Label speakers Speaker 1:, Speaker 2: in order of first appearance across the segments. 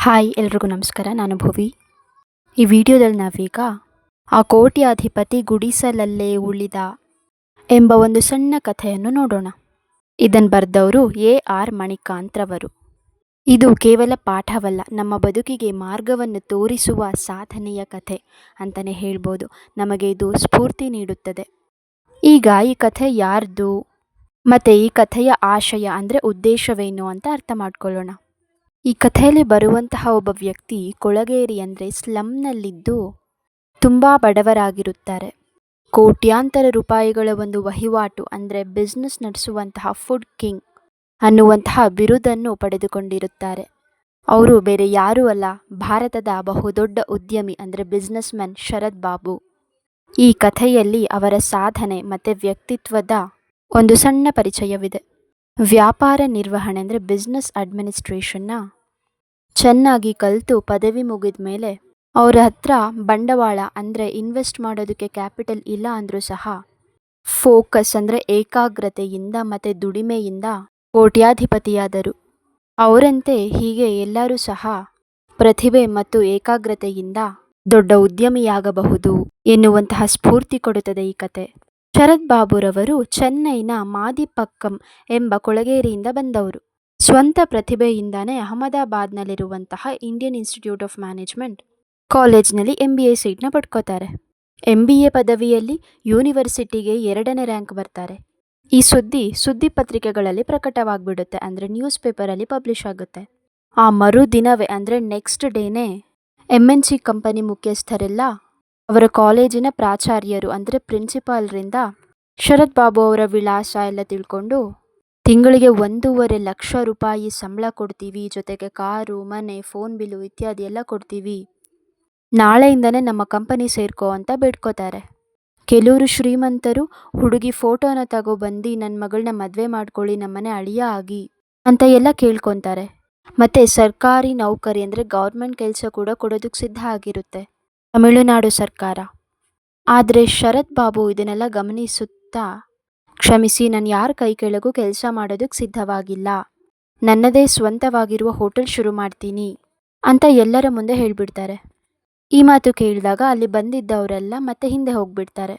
Speaker 1: Hi ಎಲ್ರಿಗೂ ನಮಸ್ಕಾರ. ನಾನು ಭುವಿ. ಈ ವಿಡಿಯೋದಲ್ಲಿ ನಾವೀಗ ಆ ಕೋಟ್ಯಾಧಿಪತಿ ಗುಡಿಸಲಲ್ಲೇ ಉಳಿದ ಎಂಬ ಒಂದು ಸಣ್ಣ ಕಥೆಯನ್ನು ನೋಡೋಣ. ಇದನ್ನು ಬರೆದವರು AR ಮಣಿಕಾಂತ್ರವರು. ಇದು ಕೇವಲ ಪಾಠವಲ್ಲ, ನಮ್ಮ ಬದುಕಿಗೆ ಮಾರ್ಗವನ್ನು ತೋರಿಸುವ ಸಾಧನೆಯ ಕಥೆ ಅಂತಲೇ ಹೇಳ್ಬೋದು. ನಮಗೆ ಇದು ಸ್ಫೂರ್ತಿ ನೀಡುತ್ತದೆ. ಈಗ ಈ ಕಥೆ ಯಾರ್ದು ಮತ್ತು ಈ ಕಥೆಯ ಆಶಯ ಅಂದರೆ ಉದ್ದೇಶವೇನು ಅಂತ ಅರ್ಥ ಮಾಡ್ಕೊಳ್ಳೋಣ. ಈ ಕಥೆಯಲ್ಲಿ ಬರುವಂತಹ ಒಬ್ಬ ವ್ಯಕ್ತಿ ಕೊಳಗೇರಿ ಅಂದರೆ ಸ್ಲಮ್ನಲ್ಲಿದ್ದು ತುಂಬ ಬಡವರಾಗಿರುತ್ತಾರೆ. ಕೋಟ್ಯಾಂತರ ರೂಪಾಯಿಗಳ ಒಂದು ವಹಿವಾಟು ಅಂದರೆ ಬಿಸ್ನೆಸ್ ನಡೆಸುವಂತಹ ಫುಡ್ ಕಿಂಗ್ ಅನ್ನುವಂತಹ ಬಿರುದನ್ನು ಪಡೆದುಕೊಂಡಿರುತ್ತಾರೆ. ಅವರು ಬೇರೆ ಯಾರೂ ಅಲ್ಲ, ಭಾರತದ ಬಹುದೊಡ್ಡ ಉದ್ಯಮಿ ಅಂದರೆ ಬಿಸ್ನೆಸ್ ಮ್ಯಾನ್ ಶರತ್ ಬಾಬು. ಈ ಕಥೆಯಲ್ಲಿ ಅವರ ಸಾಧನೆ ಮತ್ತು ವ್ಯಕ್ತಿತ್ವದ ಒಂದು ಸಣ್ಣ ಪರಿಚಯವಿದೆ. ವ್ಯಾಪಾರ ನಿರ್ವಹಣೆ ಅಂದರೆ ಬಿಸ್ನೆಸ್ ಅಡ್ಮಿನಿಸ್ಟ್ರೇಷನ್ನ ಚೆನ್ನಾಗಿ ಕಲಿತು ಪದವಿ ಮುಗಿದ ಮೇಲೆ ಅವರ ಹತ್ರ ಬಂಡವಾಳ ಅಂದರೆ ಇನ್ವೆಸ್ಟ್ ಮಾಡೋದಕ್ಕೆ ಕ್ಯಾಪಿಟಲ್ ಇಲ್ಲ ಅಂದರೂ ಸಹ ಫೋಕಸ್ ಅಂದರೆ ಏಕಾಗ್ರತೆಯಿಂದ ಮತ್ತು ದುಡಿಮೆಯಿಂದ ಕೋಟ್ಯಾಧಿಪತಿಯಾದರು. ಅವರಂತೆ ಹೀಗೆ ಎಲ್ಲರೂ ಸಹ ಪ್ರತಿಭೆ ಮತ್ತು ಏಕಾಗ್ರತೆಯಿಂದ ದೊಡ್ಡ ಉದ್ಯಮಿಯಾಗಬಹುದು ಎನ್ನುವಂತಹ ಸ್ಫೂರ್ತಿ ಕೊಡುತ್ತದೆ ಈ ಕತೆ. ಶರತ್ ಬಾಬುರವರು ಚೆನ್ನೈನ ಮಾದಿಪಕ್ಕಂ ಎಂಬ ಕೊಳಗೇರಿಯಿಂದ ಬಂದವರು. ಸ್ವಂತ ಪ್ರತಿಭೆಯಿಂದಾನೇ ಅಹಮದಾಬಾದ್ನಲ್ಲಿರುವಂತಹ ಇಂಡಿಯನ್ ಇನ್ಸ್ಟಿಟ್ಯೂಟ್ ಆಫ್ ಮ್ಯಾನೇಜ್ಮೆಂಟ್ ಕಾಲೇಜ್ನಲ್ಲಿ MBA ಸೀಟ್ನ ಪಡ್ಕೋತಾರೆ. MBA ಪದವಿಯಲ್ಲಿ ಯೂನಿವರ್ಸಿಟಿಗೆ 2ನೇ ರ್ಯಾಂಕ್ ಬರ್ತಾರೆ. ಈ ಸುದ್ದಿ ಪತ್ರಿಕೆಗಳಲ್ಲಿ ಪ್ರಕಟವಾಗಿಬಿಡುತ್ತೆ, ಅಂದರೆ ನ್ಯೂಸ್ ಪೇಪರಲ್ಲಿ ಪಬ್ಲಿಷ್ ಆಗುತ್ತೆ. ಆ ಮರುದಿನವೇ ಅಂದರೆ ನೆಕ್ಸ್ಟ್ ಡೇನೇ MNC ಕಂಪನಿ ಮುಖ್ಯಸ್ಥರೆಲ್ಲ ಅವರ ಕಾಲೇಜಿನ ಪ್ರಾಚಾರ್ಯರು ಅಂದರೆ ಪ್ರಿನ್ಸಿಪಾಲ್ರಿಂದ ಶರತ್ ಬಾಬು ಅವರ ವಿಳಾಸ ಎಲ್ಲ ತಿಳ್ಕೊಂಡು ತಿಂಗಳಿಗೆ 1.5 ಲಕ್ಷ ರೂಪಾಯಿ ಸಂಬಳ ಕೊಡ್ತೀವಿ, ಜೊತೆಗೆ ಕಾರು, ಮನೆ, ಫೋನ್ ಬಿಲ್ಲು ಇತ್ಯಾದಿ ಎಲ್ಲ ಕೊಡ್ತೀವಿ, ನಾಳೆಯಿಂದನೇ ನಮ್ಮ ಕಂಪನಿ ಸೇರ್ಕೋ ಅಂತ ಬೇಡ್ಕೋತಾರೆ. ಕೆಲವರು ಶ್ರೀಮಂತರು ಹುಡುಗಿ ಫೋಟೋನ ತಗೊಬಂದು ನನ್ನ ಮಗಳನ್ನ ಮದುವೆ ಮಾಡ್ಕೊಳ್ಳಿ, ನಮ್ಮನೆ ಅಳಿಯ ಆಗಿ ಅಂತ ಎಲ್ಲ ಕೇಳ್ಕೊತಾರೆ. ಮತ್ತು ಸರ್ಕಾರಿ ನೌಕರಿ ಅಂದರೆ ಗೌರ್ಮೆಂಟ್ ಕೆಲಸ ಕೂಡ ಕೊಡೋದಕ್ಕೆ ಸಿದ್ಧ ಆಗಿರುತ್ತೆ ತಮಿಳುನಾಡು ಸರ್ಕಾರ. ಆದರೆ ಶರತ್ ಬಾಬು ಇದನ್ನೆಲ್ಲ ಗಮನಿಸುತ್ತಾ, ಕ್ಷಮಿಸಿ, ನಾನು ಯಾರ ಕೈ ಕೆಳಗೂ ಕೆಲಸ ಮಾಡೋದಕ್ಕೆ ಸಿದ್ಧವಾಗಿಲ್ಲ, ನನ್ನದೇ ಸ್ವಂತವಾಗಿರುವ ಹೋಟೆಲ್ ಶುರು ಮಾಡ್ತೀನಿ ಅಂತ ಎಲ್ಲರ ಮುಂದೆ ಹೇಳಿಬಿಡ್ತಾರೆ. ಈ ಮಾತು ಕೇಳಿದಾಗ ಅಲ್ಲಿ ಬಂದಿದ್ದವರೆಲ್ಲ ಮತ್ತೆ ಹಿಂದೆ ಹೋಗ್ಬಿಡ್ತಾರೆ.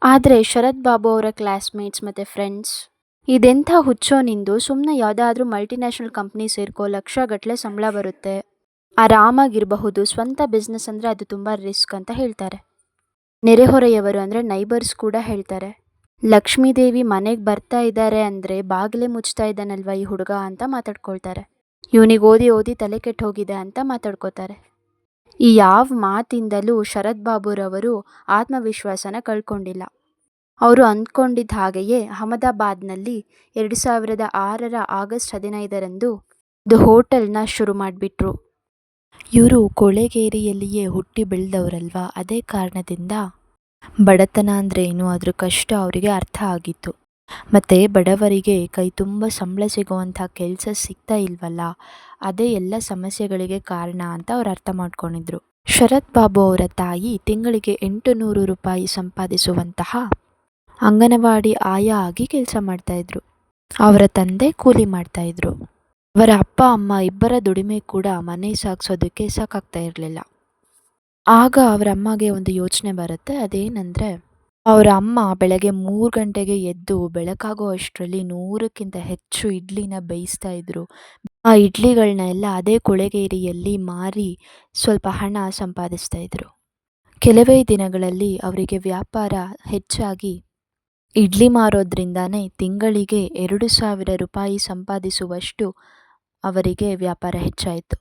Speaker 1: ಆದರೆ ಶರತ್ ಬಾಬು ಅವರ ಕ್ಲಾಸ್ಮೇಟ್ಸ್ ಮತ್ತು ಫ್ರೆಂಡ್ಸ್, ಇದೆಂಥ ಹುಚ್ಚೋ ನಿಂದು, ಸುಮ್ಮನೆ ಯಾವುದಾದ್ರೂ ಮಲ್ಟಿನ್ಯಾಷನಲ್ ಕಂಪ್ನಿ ಸೇರ್ಕೋ, ಲಕ್ಷಗಟ್ಟಲೆ ಸಂಬಳ ಬರುತ್ತೆ, ಆರಾಮಾಗಿರಬಹುದು, ಸ್ವಂತ ಬಿಸ್ನೆಸ್ ಅಂದರೆ ಅದು ತುಂಬ ರಿಸ್ಕ್ ಅಂತ ಹೇಳ್ತಾರೆ. ನೆರೆಹೊರೆಯವರು ಅಂದರೆ ನೈಬರ್ಸ್ ಕೂಡ ಹೇಳ್ತಾರೆ, ಲಕ್ಷ್ಮೀದೇವಿ ಮನೆಗೆ ಬರ್ತಾ ಇದ್ದಾರೆ ಅಂದರೆ ಬಾಗಿಲೇ ಮುಚ್ತಾ ಇದ್ದಾನಲ್ವ ಈ ಹುಡುಗ ಅಂತ ಮಾತಾಡ್ಕೊಳ್ತಾರೆ. ಇವನಿಗೆ ಓದಿ ತಲೆ ಕೆಟ್ಟು ಹೋಗಿದೆ ಅಂತ ಮಾತಾಡ್ಕೋತಾರೆ. ಈ ಯಾವ ಮಾತಿಂದಲೂ ಶರತ್ ಬಾಬುರವರು ಆತ್ಮವಿಶ್ವಾಸನ ಕಳ್ಕೊಂಡಿಲ್ಲ. ಅವರು ಅಂದ್ಕೊಂಡಿದ್ದ ಹಾಗೆಯೇ ಅಹಮದಾಬಾದ್ನಲ್ಲಿ 2006 ಆಗಸ್ಟ್ 15ರಂದು ಒಂದು ಹೋಟೆಲ್ನ ಶುರು ಮಾಡಿಬಿಟ್ರು. ಇವರು ಕೊಳೆಗೇರಿಯಲ್ಲಿಯೇ ಹುಟ್ಟಿ ಬೆಳೆದವರಲ್ವ, ಅದೇ ಕಾರಣದಿಂದ ಬಡತನ ಅಂದರೆ ಏನು, ಅದ್ರ ಕಷ್ಟ ಅವರಿಗೆ ಅರ್ಥ ಆಗಿತ್ತು. ಮತ್ತು ಬಡವರಿಗೆ ಕೈ ತುಂಬ ಸಂಬಳ ಸಿಗುವಂಥ ಕೆಲಸ ಸಿಗ್ತಾ ಇಲ್ವಲ್ಲ, ಅದೇ ಎಲ್ಲ ಸಮಸ್ಯೆಗಳಿಗೆ ಕಾರಣ ಅಂತ ಅವ್ರು ಅರ್ಥ ಮಾಡ್ಕೊಂಡಿದ್ರು. ಶರತ್ ಬಾಬು ಅವರ ತಾಯಿ ತಿಂಗಳಿಗೆ 800 ರೂಪಾಯಿ ಸಂಪಾದಿಸುವಂತಹ ಅಂಗನವಾಡಿ ಆಯಾ ಆಗಿ ಕೆಲಸ ಮಾಡ್ತಾಯಿದ್ರು. ಅವರ ತಂದೆ ಕೂಲಿ ಮಾಡ್ತಾಯಿದ್ರು. ಅವರ ಅಪ್ಪ ಅಮ್ಮ ಇಬ್ಬರ ದುಡಿಮೆ ಕೂಡ ಮನೆ ಸಾಗಿಸೋದಕ್ಕೆ ಸಾಕಾಗ್ತಾ ಇರಲಿಲ್ಲ. ಆಗ ಅವರ ಅಮ್ಮಗೆ ಒಂದು ಯೋಚನೆ ಬರುತ್ತೆ. ಅದೇನೆಂದರೆ, ಅವರ ಅಮ್ಮ ಬೆಳಗ್ಗೆ 3 ಗಂಟೆಗೆ ಎದ್ದು ಬೆಳಕಾಗೋ ಅಷ್ಟರಲ್ಲಿ 100ಕ್ಕಿಂತ ಹೆಚ್ಚು ಇಡ್ಲಿನ ಬೇಯಿಸ್ತಾ ಇದ್ರು. ಆ ಇಡ್ಲಿಗಳನ್ನ ಎಲ್ಲ ಅದೇ ಕೊಳೆಗೇರಿಯಲ್ಲಿ ಮಾರಿ ಸ್ವಲ್ಪ ಹಣ ಸಂಪಾದಿಸ್ತಾ ಇದ್ರು. ಕೆಲವೇ ದಿನಗಳಲ್ಲಿ ಅವರಿಗೆ ವ್ಯಾಪಾರ ಹೆಚ್ಚಾಗಿ ಇಡ್ಲಿ ಮಾರೋದ್ರಿಂದಾನೇ ತಿಂಗಳಿಗೆ 2,000 ರೂಪಾಯಿ ಸಂಪಾದಿಸುವಷ್ಟು ಅವರಿಗೆ ವ್ಯಾಪಾರ ಹೆಚ್ಚಾಯಿತು.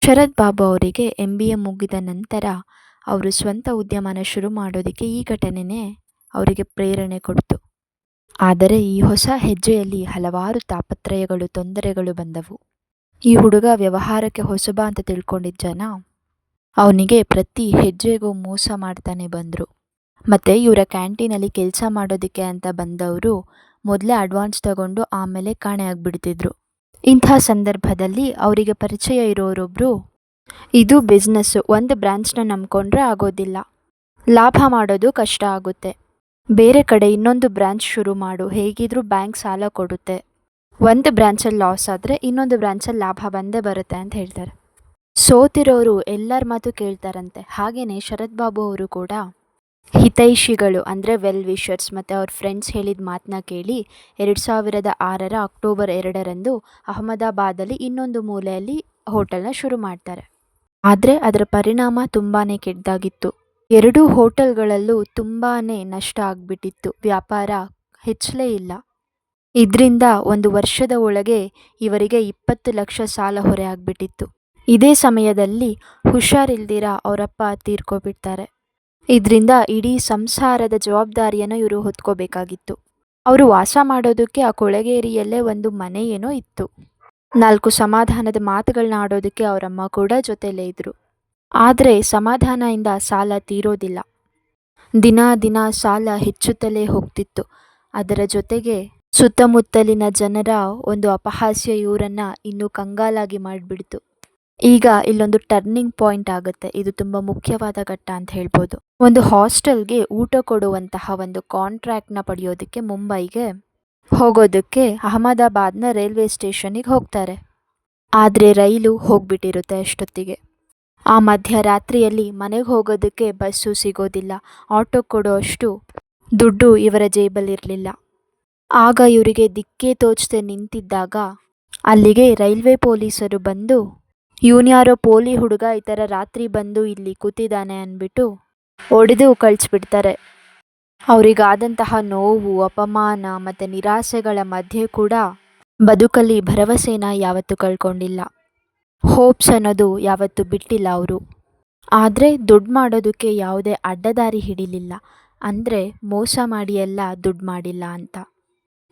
Speaker 1: ಶರತ್ ಬಾಬು ಅವರಿಗೆ MBA ಮುಗಿದ ನಂತರ ಅವರು ಸ್ವಂತ ಉದ್ಯಮನ ಶುರು ಮಾಡೋದಕ್ಕೆ ಈ ಘಟನೆನೇ ಅವರಿಗೆ ಪ್ರೇರಣೆ ಕೊಡ್ತು. ಆದರೆ ಈ ಹೊಸ ಹೆಜ್ಜೆಯಲ್ಲಿ ಹಲವಾರು ತಾಪತ್ರಯಗಳು, ತೊಂದರೆಗಳು ಬಂದವು. ಈ ಹುಡುಗ ವ್ಯವಹಾರಕ್ಕೆ ಹೊಸಬ ಅಂತ ತಿಳ್ಕೊಂಡಿದ್ದ ಜನ ಅವನಿಗೆ ಪ್ರತಿ ಹೆಜ್ಜೆಗೂ ಮೋಸ ಮಾಡ್ತಾನೆ ಬಂದರು. ಮತ್ತು ಇವರ ಕ್ಯಾಂಟೀನಲ್ಲಿ ಕೆಲಸ ಮಾಡೋದಕ್ಕೆ ಅಂತ ಬಂದವರು ಮೊದಲೇ ಅಡ್ವಾನ್ಸ್ ತಗೊಂಡು ಆಮೇಲೆ ಕಾಣೆ ಆಗಿಬಿಡ್ತಿದ್ರು. ಇಂಥ ಸಂದರ್ಭದಲ್ಲಿ ಅವರಿಗೆ ಪರಿಚಯ ಇರೋರೊಬ್ಬರು, ಇದು ಬಿಸ್ನೆಸ್ಸು, ಒಂದು ಬ್ರ್ಯಾಂಚ್ನ ನಂಬ್ಕೊಂಡ್ರೆ ಆಗೋದಿಲ್ಲ, ಲಾಭ ಮಾಡೋದು ಕಷ್ಟ ಆಗುತ್ತೆ, ಬೇರೆ ಕಡೆ ಇನ್ನೊಂದು ಬ್ರ್ಯಾಂಚ್ ಶುರು ಮಾಡು, ಹೇಗಿದ್ರೂ ಬ್ಯಾಂಕ್ ಸಾಲ ಕೊಡುತ್ತೆ, ಒಂದು ಬ್ರ್ಯಾಂಚಲ್ಲಿ ಲಾಸ್ ಆದರೆ ಇನ್ನೊಂದು ಬ್ರ್ಯಾಂಚಲ್ಲಿ ಲಾಭ ಬಂದೇ ಬರುತ್ತೆ ಅಂತ ಹೇಳ್ತಾರೆ. ಸೋತಿರೋರು ಎಲ್ಲರ ಮಾತು ಕೇಳ್ತಾರಂತೆ. ಹಾಗೆಯೇ ಶರತ್ ಬಾಬು ಅವರು ಕೂಡ ಹಿತೈಷಿಗಳು ಅಂದರೆ ವೆಲ್ ವಿಷರ್ಸ್ ಮತ್ತು ಅವ್ರ ಫ್ರೆಂಡ್ಸ್ ಹೇಳಿದ ಮಾತನ್ನ ಕೇಳಿ 2006 ಅಕ್ಟೋಬರ್ 2 ಅಹಮದಾಬಾದಲ್ಲಿ ಇನ್ನೊಂದು ಮೂಲೆಯಲ್ಲಿ ಹೋಟೆಲ್ನ ಶುರು ಮಾಡ್ತಾರೆ. ಆದರೆ ಅದರ ಪರಿಣಾಮ ತುಂಬಾ ಕೆಟ್ಟದಾಗಿತ್ತು. ಎರಡೂ ಹೋಟೆಲ್ಗಳಲ್ಲೂ ತುಂಬಾ ನಷ್ಟ ಆಗಿಬಿಟ್ಟಿತ್ತು. ವ್ಯಾಪಾರ ಹೆಚ್ಚಲೇ ಇಲ್ಲ. ಇದರಿಂದ 1 ವರ್ಷದ ಒಳಗೆ ಇವರಿಗೆ 20 ಲಕ್ಷ ಸಾಲ ಹೊರೆ ಆಗಿಬಿಟ್ಟಿತ್ತು. ಇದೇ ಸಮಯದಲ್ಲಿ ಹುಷಾರಿಲ್ದಿರ ಅವರಪ್ಪ ತೀರ್ಕೊಬಿಡ್ತಾರೆ. ಇದರಿಂದ ಇಡೀ ಸಂಸಾರದ ಜವಾಬ್ದಾರಿಯನ್ನು ಇವರು ಹೊತ್ಕೋಬೇಕಾಗಿತ್ತು. ಅವರು ವಾಸ ಮಾಡೋದಕ್ಕೆ ಆ ಕೊಳಗೇರಿಯಲ್ಲೇ ಒಂದು ಮನೆ ಏನೋ ಇತ್ತು. 4 ಸಮಾಧಾನದ ಮಾತುಗಳನ್ನ ಆಡೋದಕ್ಕೆ ಅವರಮ್ಮ ಕೂಡ ಜೊತೆಲೇ ಇದ್ದರು. ಆದರೆ ಸಮಾಧಾನದಿಂದ ಸಾಲ ತೀರೋದಿಲ್ಲ. ದಿನ ದಿನ ಸಾಲ ಹೆಚ್ಚುತ್ತಲೇ ಹೋಗ್ತಿತ್ತು. ಅದರ ಜೊತೆಗೆ ಸುತ್ತಮುತ್ತಲಿನ ಜನರ ಒಂದು ಅಪಹಾಸ್ಯ ಇವರನ್ನು ಇನ್ನೂ ಕಂಗಾಲಾಗಿ ಮಾಡಿಬಿಡ್ತು. ಈಗ ಇಲ್ಲೊಂದು ಟರ್ನಿಂಗ್ ಪಾಯಿಂಟ್ ಆಗುತ್ತೆ. ಇದು ತುಂಬ ಮುಖ್ಯವಾದ ಘಟ್ಟ ಅಂತ ಹೇಳ್ಬೋದು. ಒಂದು ಹಾಸ್ಟೆಲ್ಗೆ ಊಟ ಕೊಡುವಂತಹ ಒಂದು ಕಾಂಟ್ರಾಕ್ಟ್ನ ಪಡೆಯೋದಕ್ಕೆ ಮುಂಬೈಗೆ ಹೋಗೋದಕ್ಕೆ ಅಹಮದಾಬಾದ್ನ ರೈಲ್ವೆ ಸ್ಟೇಷನ್ನಿಗೆ ಹೋಗ್ತಾರೆ. ಆದರೆ ರೈಲು ಹೋಗ್ಬಿಟ್ಟಿರುತ್ತೆ ಅಷ್ಟೊತ್ತಿಗೆ. ಆ ಮಧ್ಯರಾತ್ರಿಯಲ್ಲಿ ಮನೆಗೆ ಹೋಗೋದಕ್ಕೆ ಬಸ್ಸು ಸಿಗೋದಿಲ್ಲ. ಆಟೋ ಕೊಡೋ ಅಷ್ಟು ದುಡ್ಡು ಇವರ ಜೇಬಲ್ಲಿರಲಿಲ್ಲ. ಆಗ ಇವರಿಗೆ ದಿಕ್ಕೇ ತೋಚದೆ ನಿಂತಿದ್ದಾಗ ಅಲ್ಲಿಗೆ ರೈಲ್ವೆ ಪೊಲೀಸರು ಬಂದು ಇವನ್ಯಾರೋ ಪೋಲಿ ಹುಡುಗ ಈ ಥರ ರಾತ್ರಿ ಬಂದು ಇಲ್ಲಿ ಕೂತಿದ್ದಾನೆ ಅಂದ್ಬಿಟ್ಟು ಹೊಡೆದು ಕಳಿಸ್ಬಿಡ್ತಾರೆ. ಅವರಿಗಾದಂತಹ ನೋವು, ಅಪಮಾನ ಮತ್ತು ನಿರಾಸೆಗಳ ಮಧ್ಯೆ ಕೂಡ ಬದುಕಲ್ಲಿ ಭರವಸೆನ ಯಾವತ್ತೂ ಕಳ್ಕೊಂಡಿಲ್ಲ. ಹೋಪ್ಸ್ ಅನ್ನೋದು ಯಾವತ್ತೂ ಬಿಟ್ಟಿಲ್ಲ ಅವರು. ಆದರೆ ದುಡ್ಡು ಮಾಡೋದಕ್ಕೆ ಯಾವುದೇ ಅಡ್ಡದಾರಿ ಹಿಡಿಲಿಲ್ಲ. ಅಂದರೆ ಮೋಸ ಮಾಡಿ ಎಲ್ಲ ದುಡ್ಡು ಮಾಡಿಲ್ಲ ಅಂತ.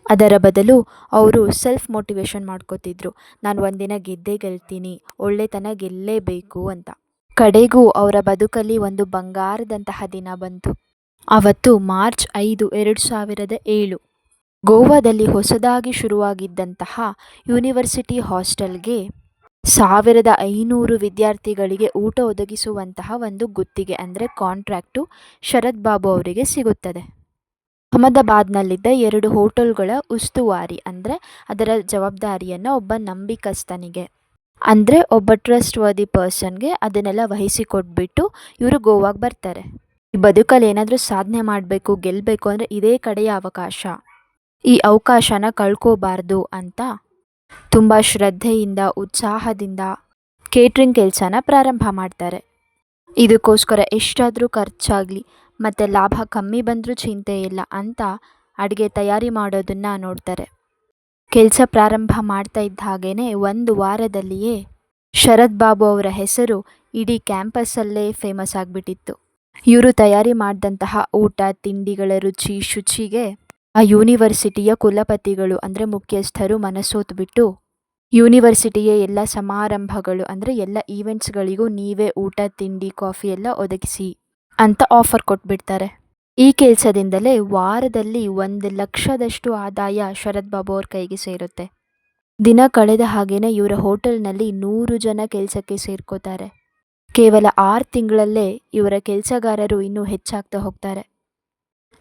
Speaker 1: ಅದರ ಬದಲು ಅವರು ಸೆಲ್ಫ್ ಮೋಟಿವೇಶನ್ ಮಾಡ್ಕೋತಿದ್ರು. ನಾನು ಒಂದಿನ ಗೆದ್ದೇ ಗೆಲ್ತೀನಿ, ಒಳ್ಳೆತನ ಗೆಲ್ಲೇಬೇಕು ಅಂತ. ಕಡೆಗೂ ಅವರ ಬದುಕಲ್ಲಿ ಒಂದು ಬಂಗಾರದಂತಹ ದಿನ ಬಂತು. ಆವತ್ತು ಮಾರ್ಚ್ 5, 2007 ಗೋವಾದಲ್ಲಿ ಹೊಸದಾಗಿ ಶುರುವಾಗಿದ್ದಂತಹ ಯೂನಿವರ್ಸಿಟಿ ಹಾಸ್ಟೆಲ್ಗೆ 1500 ವಿದ್ಯಾರ್ಥಿಗಳಿಗೆ ಊಟ ಒದಗಿಸುವಂತಹ ಒಂದು ಗುತ್ತಿಗೆ ಅಂದರೆ ಕಾಂಟ್ರಾಕ್ಟು ಶರತ್ ಬಾಬು ಅವರಿಗೆ ಸಿಗುತ್ತದೆ. ಅಹಮದಾಬಾದ್ನಲ್ಲಿದ್ದ 2 ಹೋಟೆಲ್ಗಳ ಉಸ್ತುವಾರಿ ಅಂದರೆ ಅದರ ಜವಾಬ್ದಾರಿಯನ್ನು ಒಬ್ಬ ನಂಬಿಕಸ್ಥನಿಗೆ ಅಂದರೆ ಒಬ್ಬ ಟ್ರಸ್ಟ್ ವರ್ದಿ ಪರ್ಸನ್ಗೆ ಅದನ್ನೆಲ್ಲ ವಹಿಸಿಕೊಟ್ಬಿಟ್ಟು ಇವರು ಗೋವಾಗೆ ಬರ್ತಾರೆ. ಈ ಬದುಕಲ್ಲಿ ಏನಾದರೂ ಸಾಧನೆ ಮಾಡಬೇಕು, ಗೆಲ್ಲಬೇಕು ಅಂದರೆ ಇದೇ ಕಡೆಯ ಅವಕಾಶ. ಈ ಅವಕಾಶನ ಕಳ್ಕೋಬಾರ್ದು ಅಂತ ತುಂಬ ಶ್ರದ್ಧೆಯಿಂದ, ಉತ್ಸಾಹದಿಂದ ಕೇಟ್ರಿಂಗ್ ಕೆಲಸನ ಪ್ರಾರಂಭ ಮಾಡ್ತಾರೆ. ಇದಕ್ಕೋಸ್ಕರ ಎಷ್ಟಾದರೂ ಖರ್ಚಾಗಲಿ ಮತ್ತು ಲಾಭ ಕಮ್ಮಿ ಬಂದರೂ ಚಿಂತೆ ಇಲ್ಲ ಅಂತ ಅಡುಗೆ ತಯಾರಿ ಮಾಡೋದನ್ನು ನೋಡ್ತಾರೆ. ಕೆಲಸ ಪ್ರಾರಂಭ ಮಾಡ್ತಾ ಇದ್ದ ಹಾಗೇ 1 ವಾರದಲ್ಲಿಯೇ ಶರತ್ ಬಾಬು ಅವರ ಹೆಸರು ಇಡೀ ಕ್ಯಾಂಪಸ್ಸಲ್ಲೇ ಫೇಮಸ್ ಆಗಿಬಿಟ್ಟಿತ್ತು. ಇವರು ತಯಾರಿ ಮಾಡಿದಂತಹ ಊಟ ತಿಂಡಿಗಳ ಶುಚಿಗೆ ಆ ಯೂನಿವರ್ಸಿಟಿಯ ಕುಲಪತಿಗಳು ಅಂದರೆ ಮುಖ್ಯಸ್ಥರು ಮನಸೋತ್ಬಿಟ್ಟು ಯೂನಿವರ್ಸಿಟಿಯ ಎಲ್ಲ ಸಮಾರಂಭಗಳು ಅಂದರೆ ಎಲ್ಲ ಈವೆಂಟ್ಸ್ಗಳಿಗೂ ನೀವೇ ಊಟ ತಿಂಡಿ ಕಾಫಿ ಎಲ್ಲ ಒದಗಿಸಿ ಅಂತ ಆಫರ್ ಕೊಟ್ಬಿಡ್ತಾರೆ. ಈ ಕೆಲಸದಿಂದಲೇ ವಾರದಲ್ಲಿ 1 ಲಕ್ಷದಷ್ಟು ಆದಾಯ ಶರತ್ ಬಾಬು ಅವ್ರ ಕೈಗೆ ಸೇರುತ್ತೆ. ದಿನ ಕಳೆದ ಹಾಗೇನೆ ಇವರ ಹೋಟೆಲ್ನಲ್ಲಿ 100 ಜನ ಕೆಲಸಕ್ಕೆ ಸೇರ್ಕೋತಾರೆ. ಕೇವಲ 6 ತಿಂಗಳಲ್ಲೇ ಇವರ ಕೆಲಸಗಾರರು ಇನ್ನೂ ಹೆಚ್ಚಾಗ್ತಾ ಹೋಗ್ತಾರೆ.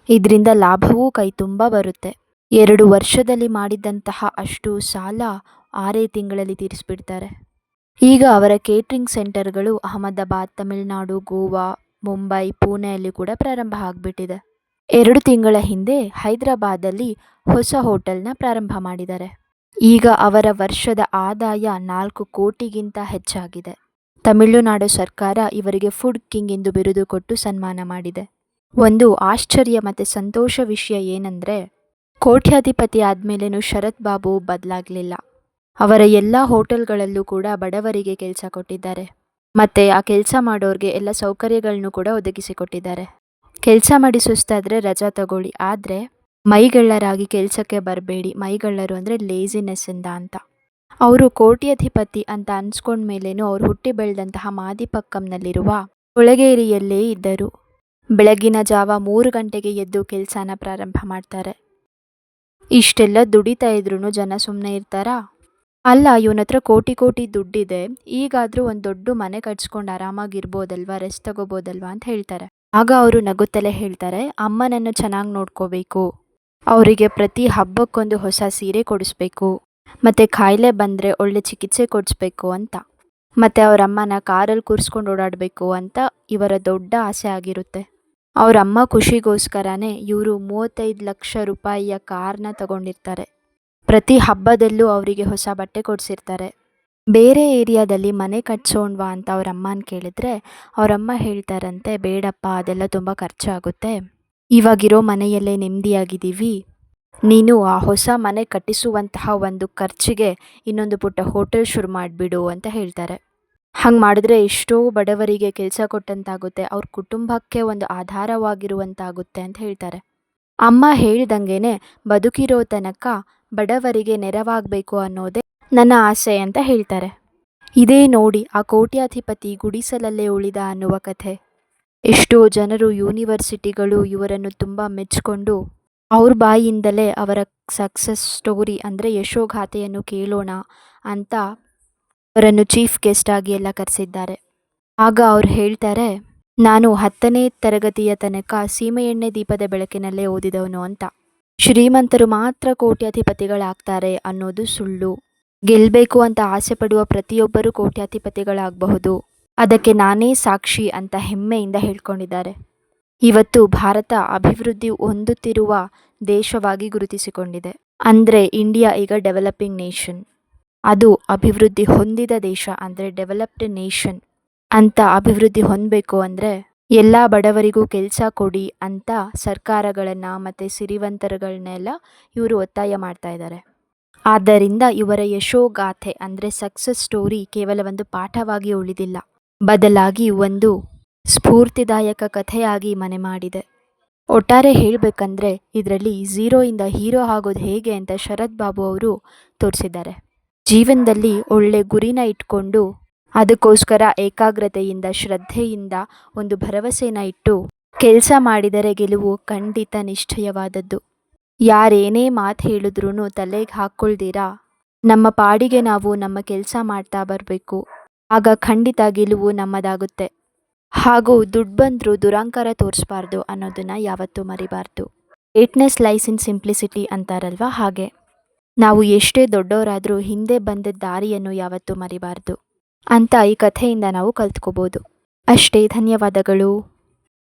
Speaker 1: ಇದರಿಂದ ಲಾಭವೂ ಕೈ ತುಂಬ ಬರುತ್ತೆ. 2 ವರ್ಷದಲ್ಲಿ ಮಾಡಿದಂತಹ ಅಷ್ಟು ಸಾಲ 6 ತಿಂಗಳಲ್ಲಿ ತೀರಿಸ್ಬಿಡ್ತಾರೆ. ಈಗ ಅವರ ಕೇಟ್ರಿಂಗ್ ಸೆಂಟರ್ಗಳು ಅಹಮದಾಬಾದ್, ತಮಿಳುನಾಡು, ಗೋವಾ, ಮುಂಬೈ, ಪುಣೆಯಲ್ಲಿ ಕೂಡ ಪ್ರಾರಂಭ ಆಗಿಬಿಟ್ಟಿದೆ. 2 ತಿಂಗಳ ಹಿಂದೆ ಹೈದರಾಬಾದಲ್ಲಿ ಹೊಸ ಹೋಟೆಲ್ನ ಪ್ರಾರಂಭ ಮಾಡಿದ್ದಾರೆ. ಈಗ ಅವರ ವರ್ಷದ ಆದಾಯ 4 ಕೋಟಿಗಿಂತ ಹೆಚ್ಚಾಗಿದೆ. ತಮಿಳುನಾಡು ಸರ್ಕಾರ ಇವರಿಗೆ ಫುಡ್ ಕಿಂಗ್ ಎಂದು ಬಿರುದು ಕೊಟ್ಟು ಸನ್ಮಾನ ಮಾಡಿದೆ. ಒಂದು ಆಶ್ಚರ್ಯ ಮತ್ತು ಸಂತೋಷ ವಿಷಯ ಏನಂದರೆ ಕೋಟ್ಯಾಧಿಪತಿ ಆದಮೇಲೇನೂ ಶರತ್ ಬಾಬು ಬದಲಾಗಲಿಲ್ಲ. ಅವರ ಎಲ್ಲ ಹೋಟೆಲ್ಗಳಲ್ಲೂ ಕೂಡ ಬಡವರಿಗೆ ಕೆಲಸ ಕೊಟ್ಟಿದ್ದಾರೆ ಮತ್ತು ಆ ಕೆಲಸ ಮಾಡೋರಿಗೆ ಎಲ್ಲ ಸೌಕರ್ಯಗಳನ್ನು ಕೂಡ ಒದಗಿಸಿಕೊಟ್ಟಿದ್ದಾರೆ. ಕೆಲಸ ಮಾಡಿ ಸುಸ್ತಾದರೆ ರಜಾ ತಗೊಳ್ಳಿ, ಆದರೆ ಮೈಗಳ್ಳರಾಗಿ ಕೆಲಸಕ್ಕೆ ಬರಬೇಡಿ. ಮೈಗಳ್ಳರು ಅಂದರೆ ಲೇಜಿನೆಸ್ಸಿಂದ ಅಂತ. ಅವರು ಕೋಟ್ಯಾಧಿಪತಿ ಅಂತ ಅನ್ಸ್ಕೊಂಡ್ಮೇಲೇನೂ ಅವರು ಹುಟ್ಟಿ ಬೆಳೆದಂತಹ ಮಾದಿಪಕ್ಕಂನಲ್ಲಿರುವ ಕೊಳಗೇರಿಯಲ್ಲೇ ಇದ್ದರು. ಬೆಳಗಿನ ಜಾವ 3 ಗಂಟೆಗೆ ಎದ್ದು ಕೆಲಸನ ಪ್ರಾರಂಭ ಮಾಡ್ತಾರೆ. ಇಷ್ಟೆಲ್ಲ ದುಡಿತಾ ಇದ್ರೂ ಜನ ಸುಮ್ಮನೆ ಇರ್ತಾರಾ? ಅಲ್ಲ, ಇವನ ಹತ್ರ ಕೋಟಿ ಕೋಟಿ ದುಡ್ಡಿದೆ, ಈಗಾದರೂ ಒಂದು ದೊಡ್ಡ ಮನೆ ಕಟ್ಸ್ಕೊಂಡು ಆರಾಮಾಗಿರ್ಬೋದಲ್ವಾ, ರೆಸ್ಟ್ ತಗೋಬೋದಲ್ವಾ ಅಂತ ಹೇಳ್ತಾರೆ. ಆಗ ಅವರು ನಗುತ್ತಲೇ ಹೇಳ್ತಾರೆ, ಅಮ್ಮನನ್ನು ಚೆನ್ನಾಗಿ ನೋಡ್ಕೋಬೇಕು, ಅವರಿಗೆ ಪ್ರತಿ ಹಬ್ಬಕ್ಕೊಂದು ಹೊಸ ಸೀರೆ ಕೊಡಿಸ್ಬೇಕು ಮತ್ತು ಕಾಯಿಲೆ ಬಂದರೆ ಒಳ್ಳೆ ಚಿಕಿತ್ಸೆ ಕೊಡಿಸ್ಬೇಕು ಅಂತ. ಮತ್ತು ಅವ್ರ ಅಮ್ಮನ ಕಾರಲ್ಲಿ ಕೂರಿಸ್ಕೊಂಡು ಓಡಾಡಬೇಕು ಅಂತ ಇವರ ದೊಡ್ಡ ಆಸೆ ಆಗಿರುತ್ತೆ. ಅವ್ರ ಅಮ್ಮ ಖುಷಿಗೋಸ್ಕರನೇ ಇವರು 35 ಲಕ್ಷ ರೂಪಾಯಿಯ ಕಾರ್ನ ತಗೊಂಡಿರ್ತಾರೆ. ಪ್ರತಿ ಹಬ್ಬದಲ್ಲೂ ಅವರಿಗೆ ಹೊಸ ಬಟ್ಟೆ ಕೊಡಿಸಿರ್ತಾರೆ. ಬೇರೆ ಏರಿಯಾದಲ್ಲಿ ಮನೆ ಕಟ್ಸೋಣ್ವಾ ಅಂತ ಅವ್ರ ಅಮ್ಮನ ಕೇಳಿದ್ರೆ ಅವರಮ್ಮ ಹೇಳ್ತಾರಂತೆ, ಬೇಡಪ್ಪ ಅದೆಲ್ಲ ತುಂಬ ಖರ್ಚಾಗುತ್ತೆ, ಇವಾಗಿರೋ ಮನೆಯಲ್ಲೇ ನೆಮ್ಮದಿಯಾಗಿದ್ದೀವಿ, ನೀನು ಆ ಹೊಸ ಮನೆ ಕಟ್ಟಿಸುವಂತಹ ಒಂದು ಖರ್ಚಿಗೆ ಇನ್ನೊಂದು ಪುಟ್ಟ ಹೋಟೆಲ್ ಶುರು ಮಾಡಿಬಿಡು ಅಂತ ಹೇಳ್ತಾರೆ. ಹಂಗೆ ಮಾಡಿದ್ರೆ ಎಷ್ಟೋ ಬಡವರಿಗೆ ಕೆಲಸ ಕೊಟ್ಟಂತಾಗುತ್ತೆ, ಅವ್ರ ಕುಟುಂಬಕ್ಕೆ ಒಂದು ಆಧಾರವಾಗಿರುವಂತಾಗುತ್ತೆ ಅಂತ ಹೇಳ್ತಾರೆ. ಅಮ್ಮ ಹೇಳ್ದಂಗೆನೆ ಬದುಕಿರೋ ತನಕ ಬಡವರಿಗೆ ನೆರವಾಗಬೇಕು ಅನ್ನೋದೇ ನನ್ನ ಆಸೆ ಅಂತ ಹೇಳ್ತಾರೆ. ಇದೇ ನೋಡಿ ಆ ಕೋಟ್ಯಾಧಿಪತಿ ಗುಡಿಸಲಲ್ಲೇ ಉಳಿದ ಅನ್ನುವ ಕಥೆ. ಎಷ್ಟೋ ಜನರು ಯೂನಿವರ್ಸಿಟಿಗಳು ಇವರನ್ನು ತುಂಬ ಮೆಚ್ಚಿಕೊಂಡು ಅವ್ರ ಬಾಯಿಯಿಂದಲೇ ಅವರ ಸಕ್ಸಸ್ ಸ್ಟೋರಿ ಅಂದರೆ ಯಶೋಗಾಥೆಯನ್ನು ಕೇಳೋಣ ಅಂತ ಅವರನ್ನು ಚೀಫ್ ಗೆಸ್ಟ್ ಆಗಿ ಎಲ್ಲ ಕರೆಸಿದ್ದಾರೆ. ಆಗ ಅವ್ರು ಹೇಳ್ತಾರೆ, ನಾನು 10ನೇ ತರಗತಿಯ ತನಕ ಸೀಮೆಎಣ್ಣೆ ದೀಪದ ಬೆಳಕಿನಲ್ಲೇ ಓದಿದವನು ಅಂತ. ಶ್ರೀಮಂತರು ಮಾತ್ರ ಕೋಟ್ಯಾಧಿಪತಿಗಳಾಗ್ತಾರೆ ಅನ್ನೋದು ಸುಳ್ಳು. ಗೆಲ್ಲಬೇಕು ಅಂತ ಆಸೆ ಪಡುವ ಪ್ರತಿಯೊಬ್ಬರೂ ಕೋಟ್ಯಾಧಿಪತಿಗಳಾಗಬಹುದು, ಅದಕ್ಕೆ ನಾನೇ ಸಾಕ್ಷಿ ಅಂತ ಹೆಮ್ಮೆಯಿಂದ ಹೇಳ್ಕೊಂಡಿದ್ದಾರೆ. ಇವತ್ತು ಭಾರತ ಅಭಿವೃದ್ಧಿ ಹೊಂದುತ್ತಿರುವ ದೇಶವಾಗಿ ಗುರುತಿಸಿಕೊಂಡಿದೆ. ಅಂದರೆ ಇಂಡಿಯಾ ಈಗ ಡೆವಲಪಿಂಗ್ ನೇಷನ್, ಅದು ಅಭಿವೃದ್ಧಿ ಹೊಂದಿದ ದೇಶ ಅಂದರೆ ಡೆವಲಪ್ಡ್ ನೇಷನ್ ಅಂತ ಅಭಿವೃದ್ಧಿ ಹೊಂದಬೇಕು ಅಂದರೆ ಎಲ್ಲ ಬಡವರಿಗೂ ಕೆಲಸ ಕೊಡಿ ಅಂತ ಸರ್ಕಾರಗಳನ್ನು ಮತ್ತು ಸಿರಿವಂತರುಗಳನ್ನೆಲ್ಲ ಇವರು ಒತ್ತಾಯ ಮಾಡ್ತಾ ಇದ್ದಾರೆ. ಆದ್ದರಿಂದ ಇವರ ಯಶೋಗಾಥೆ ಅಂದರೆ ಸಕ್ಸಸ್ ಸ್ಟೋರಿ ಕೇವಲ ಒಂದು ಪಾಠವಾಗಿ ಉಳಿದಿಲ್ಲ, ಬದಲಾಗಿ ಒಂದು ಸ್ಫೂರ್ತಿದಾಯಕ ಕಥೆಯಾಗಿ ಮನೆ ಮಾಡಿದೆ. ಒಟ್ಟಾರೆ ಹೇಳಬೇಕಂದ್ರೆ ಇದರಲ್ಲಿ ಝೀರೋಯಿಂದ ಹೀರೋ ಆಗೋದು ಹೇಗೆ ಅಂತ ಶರತ್ ಬಾಬು ಅವರು ತೋರಿಸಿದ್ದಾರೆ. ಜೀವನದಲ್ಲಿ ಒಳ್ಳೆ ಗುರಿನ ಇಟ್ಕೊಂಡು ಅದಕ್ಕೋಸ್ಕರ ಏಕಾಗ್ರತೆಯಿಂದ ಶ್ರದ್ಧೆಯಿಂದ ಒಂದು ಭರವಸೆನ ಇಟ್ಟು ಕೆಲಸ ಮಾಡಿದರೆ ಗೆಲುವು ಖಂಡಿತ ನಿಶ್ಚಯವಾದದ್ದು. ಯಾರೇನೇ ಮಾತು ಹೇಳಿದ್ರೂ ತಲೆಗೆ ಹಾಕ್ಕೊಳ್ದಿರಾ ನಮ್ಮ ಪಾಡಿಗೆ ನಾವು ನಮ್ಮ ಕೆಲಸ ಮಾಡ್ತಾ ಬರಬೇಕು, ಆಗ ಖಂಡಿತ ಗೆಲುವು ನಮ್ಮದಾಗುತ್ತೆ. ಹಾಗೂ ದುಡ್ಡು ಬಂದರೂ ದುರಾಂಕಾರ ತೋರಿಸ್ಬಾರ್ದು ಅನ್ನೋದನ್ನು ಯಾವತ್ತೂ ಮರಿಬಾರ್ದು. ಗ್ರೇಟ್ನೆಸ್ ಲೈಸ್ ಇನ್ ಸಿಂಪ್ಲಿಸಿಟಿ ಅಂತಾರಲ್ವ, ಹಾಗೆ ನಾವು ಎಷ್ಟೇ ದೊಡ್ಡವರಾದರೂ ಹಿಂದೆ ಬಂದ ದಾರಿಯನ್ನು ಯಾವತ್ತೂ ಮರಿಬಾರ್ದು ಅಂತ ಈ ಕಥೆಯಿಂದ ನಾವು ಕಲ್ತ್ಕೋಬೋದು. ಅಷ್ಟೇ, ಧನ್ಯವಾದಗಳು.